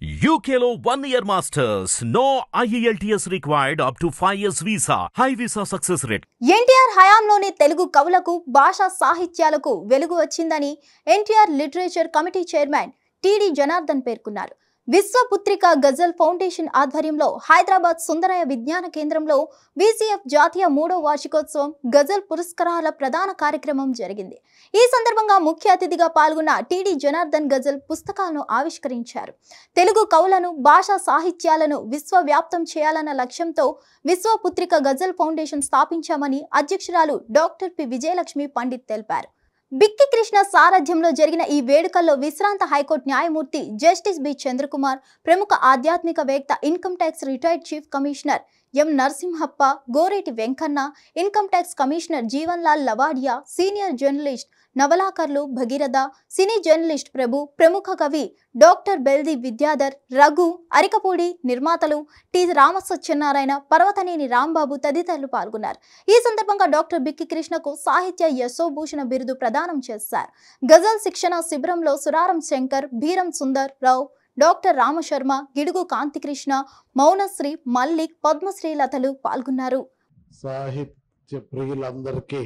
UKలో 1 year masters. No IELTS required up to 5 years visa. High visa success rate. NTR హయాంలోనే తెలుగు కవులకు భాషా సాహిత్యాలకు వెలుగు వచ్చిందని NTR literature committee chairman టిడి Janardhan పేర్కొన్నారు. విశ్వపుత్రిక గజల్ foundation ఆధ్వర్యంలో హైదరాబాద్ సుందరయ్య విజ్ఞాన కేంద్రంలో విసిఎఫ్ జాతీయ 3వ వార్షికోత్సవం గజల్ పురస్కారాల ప్రధాన కార్యక్రమం జరిగింది. ఈ సందర్భంగా ముఖ్య అతిథిగా పాల్గొన్న టిడి జనార్దన్ గజల్ పుస్తకాలను ఆవిష్కరించారు. తెలుగు కవులను భాషా సాహిత్యాలను విశ్వవ్యాప్తం చేయాలన్న లక్ష్యంతో విశ్వపుత్రిక గజల్ ఫౌండేషన్ స్థాపించామని అధ్యక్షురాలు డాక్టర్ పి విజయలక్ష్మి పండిత్ తెలిపారు. బిక్కి కృష్ణ సారథ్యంలో జరిగిన ఈ వేడుకల్లో విశ్రాంత హైకోర్టు న్యాయమూర్తి జస్టిస్ బి చంద్రకుమార్, ప్రముఖ ఆధ్యాత్మికవేత్త, income tax retired chief commissioner M Narasimhappa, Goreti Venkanna, income tax commissioner Jeevan Lal Lavadiya, senior journalist నవలాకర్లు భగీరథ, సినీ జర్నలిస్ట్ ప్రభు, ప్రముఖ కవి డాక్టర్ బెల్ది విద్యాధర్, రఘు, అరికపూడి నిర్మాతలు టి రామసత్యనారాయణ, పర్వతనేని రాంబాబు తదితరులు పాల్గొన్నారు. ఈ సందర్భంగా డాక్టర్ బిక్కి కృష్ణకు సాహిత్య యశోభూషణ బిరుదు ప్రదానం చేశారు. గజల్ శిక్షణ శిబిరంలో సురారం శంకర్, బీరం సుందర్ రావు, డాక్టర్ రామశర్మ, గిడుగు కాంతికృష్ణ, మౌనశ్రీ, మల్లిక్, పద్మశ్రీ లతలు పాల్గొన్నారు. సాహిత్య ప్రియులందరికీ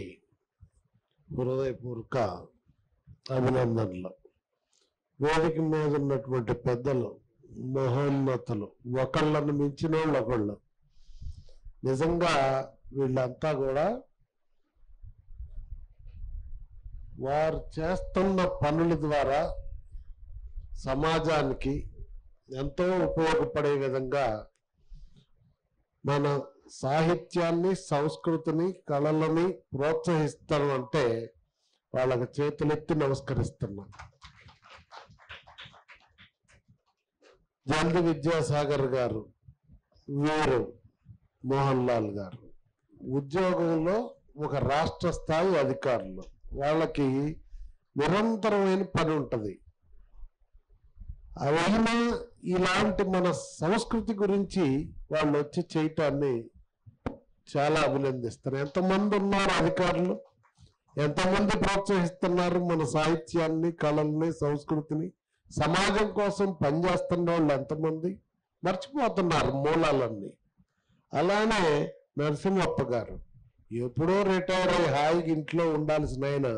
హృదయపూర్వక అభినందనలు. వేదిక మీద ఉన్నటువంటి పెద్దలు, మహోన్నతులు, ఒకళ్ళను మించిన వాళ్ళు ఒకళ్ళు. నిజంగా వీళ్ళంతా కూడా వారు చేస్తున్న పనుల ద్వారా సమాజానికి ఎంతో ఉపయోగపడే విధంగా మన సాహిత్యాన్ని, సంస్కృతిని, కళలని ప్రోత్సహిస్తాం అంటే వాళ్ళకి చేతులెత్తి నమస్కరిస్తున్నాం. జల్ది విద్యాసాగర్ గారు, వీరు మోహన్ లాల్ గారు ఉద్యోగంలో ఒక రాష్ట్ర స్థాయి అధికారులు. వాళ్ళకి నిరంతరమైన పని ఉంటుంది. అవైనా ఇలాంటి మన సంస్కృతి గురించి వాళ్ళు వచ్చి చేయటాన్ని చాలా అభినందిస్తారు. ఎంతమంది ఉన్నారు అధికారులు, ఎంతమంది ప్రోత్సహిస్తున్నారు మన సాహిత్యాన్ని, కళల్ని, సంస్కృతిని. సమాజం కోసం పనిచేస్తున్న వాళ్ళు ఎంతమంది మర్చిపోతున్నారు మూలాలన్నీ. అలానే నరసింహప్ప గారు ఎప్పుడో రిటైర్ అయ్యి హాయిగా ఇంట్లో ఉండాల్సిన ఆయన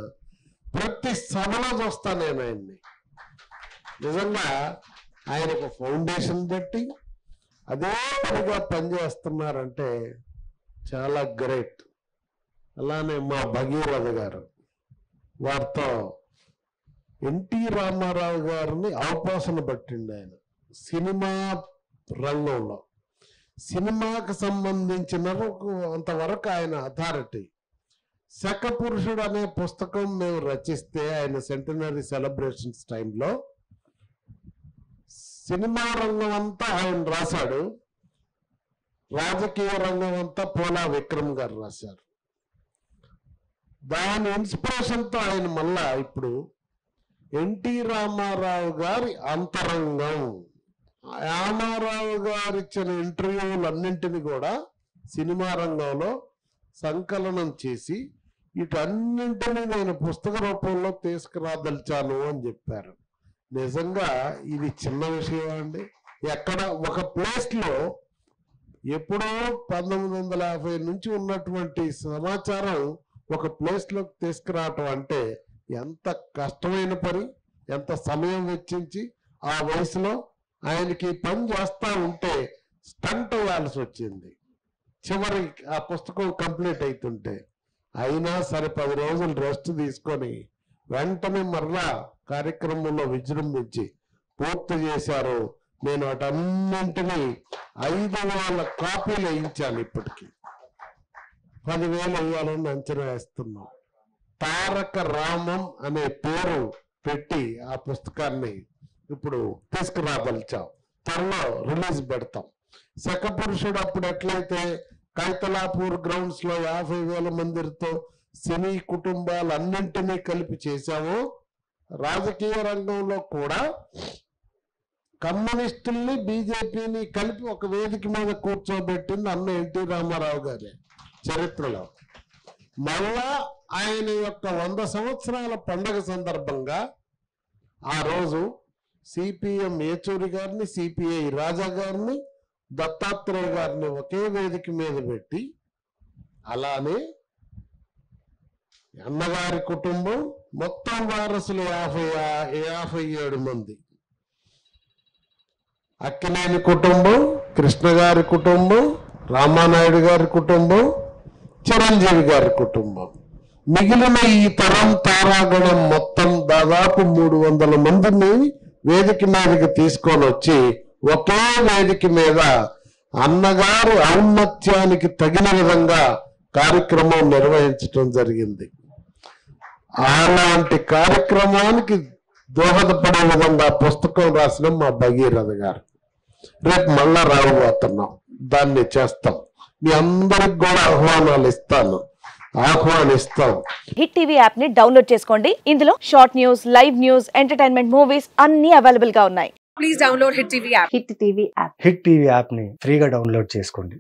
ప్రతి సభలో చూస్తాను నేను ఆయన్ని. నిజంగా ఆయన ఒక ఫౌండేషన్ పెట్టి అదే పనిగా పనిచేస్తున్నారంటే చాలా గ్రేట్. అలానే మా భగీరథ గారు, వారితో ఎన్టీ రామారావు గారిని అవపోసన పట్టిండు ఆయన. సినిమా రంగంలో సినిమాకు సంబంధించిన అంతవరకు ఆయన అథారిటీ. శకపురుషుడు అనే పుస్తకం మేము రచిస్తే ఆయన సెంటనరీ సెలబ్రేషన్స్ టైంలో సినిమా రంగం అంతా ఆయన రాశాడు, రాజకీయ రంగం అంతా పోలా విక్రమ్ గారు రాశారు. దాని ఇన్స్పిరేషన్తో ఆయన మళ్ళా ఇప్పుడు ఎన్టీ రామారావు గారి అంతరంగం, రామారావు గారు ఇచ్చిన ఇంటర్వ్యూలన్నింటినీ కూడా సినిమా రంగంలో సంకలనం చేసి వీటన్నింటినీ నేను పుస్తక రూపంలో తీసుకురాదలిచాను అని చెప్పారు. నిజంగా ఇది చిన్న విషయం అండి. ఎక్కడ ఒక ప్లేస్లో ఎప్పుడో 1950 నుంచి ఉన్నటువంటి సమాచారం ఒక ప్లేస్లోకి తీసుకురావటం అంటే ఎంత కష్టమైన పని, ఎంత సమయం వెచ్చించి ఆ వయసులో ఆయనకి పని చేస్తూ ఉంటే స్టంట్ అవ్వాల్సి వచ్చింది. చివరి ఆ పుస్తకం కంప్లీట్ అవుతుంటే అయినా సరే 10 రోజులు రెస్ట్ తీసుకొని వెంటనే మరలా కార్యక్రమంలో విజృంభించి పూర్తి చేశారు. నేను వాటన్నింటినీ 5,000 కాపీలు వేయించాను. ఇప్పటికీ 10,000 వేయాలని అంచనా వేస్తున్నాం. తారక రామం అనే పేరు పెట్టి ఆ పుస్తకాన్ని ఇప్పుడు తీసుకురాదలిచాం. త్వరలో రిలీజ్ పెడతాం. శకపురుషుడు అప్పుడు ఎట్లయితే కైతలాపూర్ గ్రౌండ్స్ లో 50,000 మందితో సినీ కుటుంబాలన్నింటినీ కలిపి చేశామో, రాజకీయ రంగంలో కూడా కమ్యూనిస్టుల్ని, బీజేపీని కలిపి ఒక వేదిక మీద కూర్చోబెట్టింది అన్న ఎన్టీ రామారావు గారి చరిత్రలో. మళ్ళా ఆయన యొక్క 100 సంవత్సరాల పండుగ సందర్భంగా ఆ రోజు సిపిఎం ఏచూరి గారిని, సిపిఐ రాజా గారిని, దత్తాత్రేయ గారిని ఒకే వేదిక మీద పెట్టి, అలానే అన్నగారి కుటుంబం మొత్తం వారసులు 57 మంది, అక్కినేని కుటుంబం, కృష్ణ గారి కుటుంబం, రామానాయుడు గారి కుటుంబం, చిరంజీవి గారి కుటుంబం, మిగిలిన ఈ తరం తారాగణం మొత్తం దాదాపు 300 మందిని వేదిక మీదకి తీసుకొని వచ్చి ఒకే వేదిక మీద అన్నగారు ఔన్నత్యానికి తగిన విధంగా కార్యక్రమం నిర్వహించడం జరిగింది. అలాంటి కార్యక్రమానికి దోహదపడే విధంగా పుస్తకం రాసిన మా భగీరథ గారు. రేపు మళ్ళా రాబోతున్నాం, దాన్ని చేస్తాం. మీ అందరికి కూడా ఆహ్వానిస్తాం. హిట్ టీవీ యాప్ ని డౌన్లోడ్ చేసుకోండి. ఇందులో short news, live news, entertainment movies అన్ని అవైలబుల్ గా ఉన్నాయి. Please download hit TV app. Hit TV app ని ఫ్రీగా డౌన్లోడ్ చేసుకోండి.